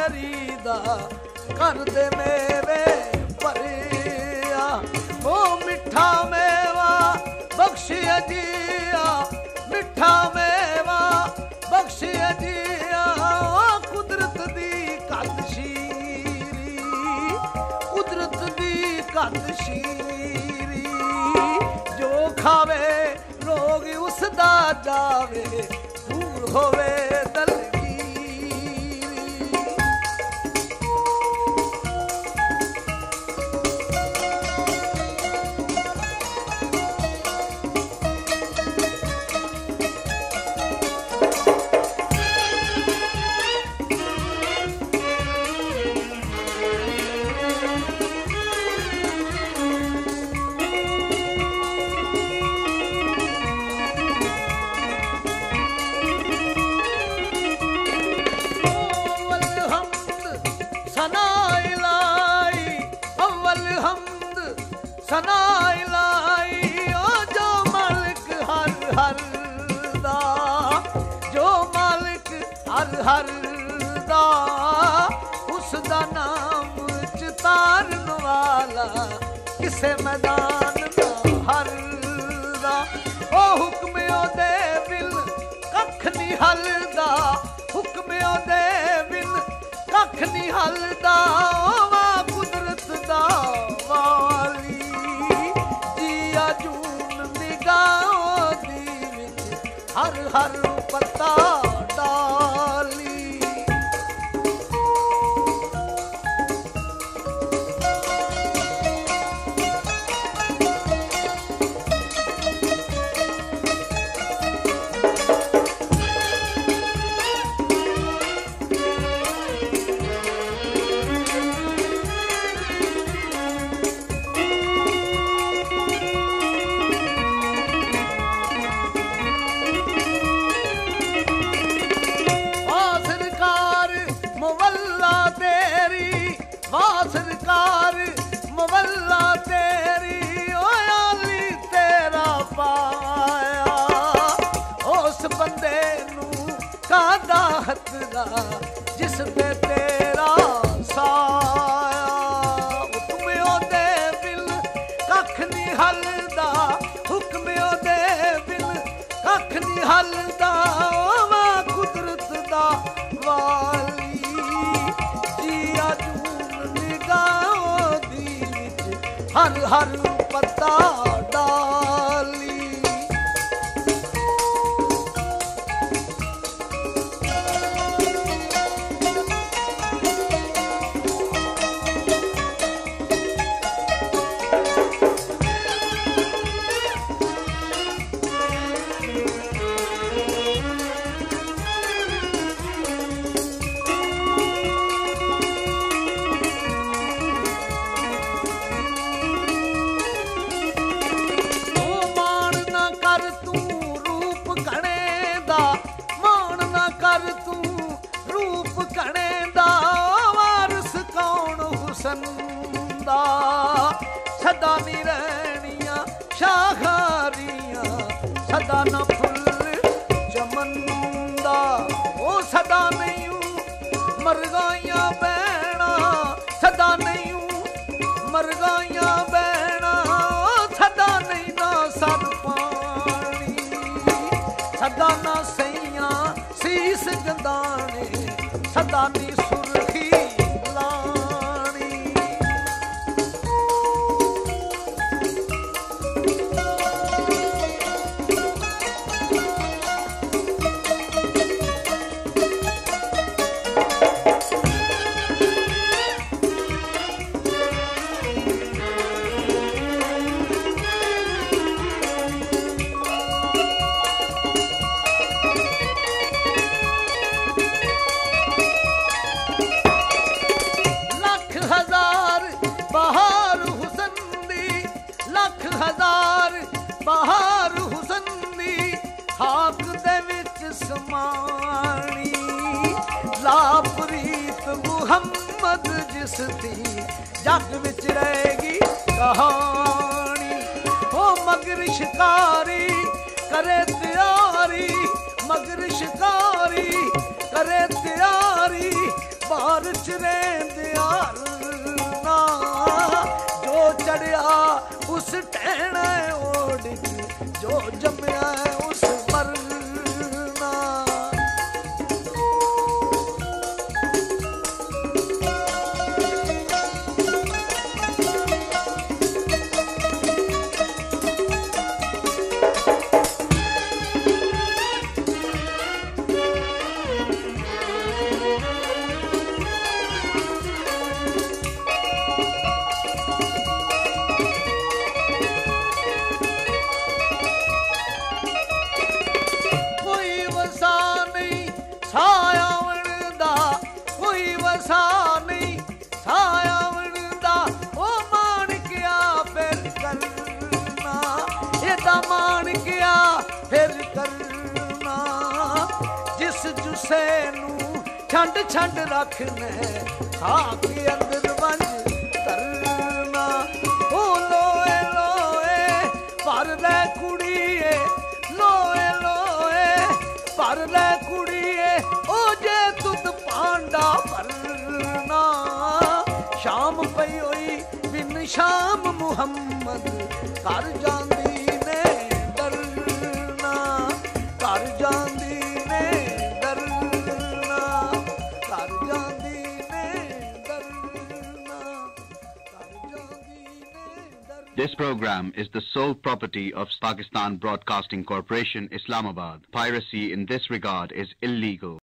मेरी दा कर दे मेवे परिया। ओ मिठा मेवा बख्शिया जिया, मिठा मेवा बख्शिया जिया। कुदरत दी कद शीरी, कुदरत दी कद शीरी। जो खावे रोग उसदा जावे, दूर होवे दलगीरी। सना इलाही ओ जो मालिक हर हर दा, जो मालिक हर हर दा। उसदा नाम चितारन वाला किसे मैदान ना हर दा। ओ हुक्म ओदे बिन कख नहीं हलदा, हुक्म ओदे बिन कख नहीं हलदा। ओ मां कुदरत दा वाली हर हर पत्ता डाली। सरकार मवल्ला तेरी ओ आली तेरा पाया। उस बंदे नू कादा हतरा जिस पे तेरा साया। हुक्म ओदे बिन कख नहीं हलदा, हुक्म ओदे बिन कख नहीं हलदा। ओ मां कुदरत दा वाली जिया हर हर पत्ता डाली। सदा नी रहनिया शाखारियां, सदा न फुल चमंदा। ओ सदा नहीं मरगाइयां बहना, सदा नहीं मरगाइयां बहना। सदा नहीं ना सर पानी, सदा ना सैया शीस गंदाने। सदा नी सुरखी बहार हुसन दी खाक दे विच समानी। लापरीत मुहम्मद जिस दी जग विच रहेगी कहानी। ओ मगर शिकारी करे तैयारी, मगर शिकारी करे तैयारी। घर च रेंदिया ना जो चढ़िया उस टहना ओढ़ जो जमया उस मरना छंड छंड रखने खाक अंदर बंज करना ओ लोए लोए पर ले कुड़िए लोए लोए पर ले कुड़िए ओ जे तुद पांडा भरना शाम पई होई बिन शाम मुहम्मद कर जांदी ने डरना कर जांदी ने This program is the sole property of Pakistan Broadcasting Corporation, Islamabad. Piracy in this regard is illegal.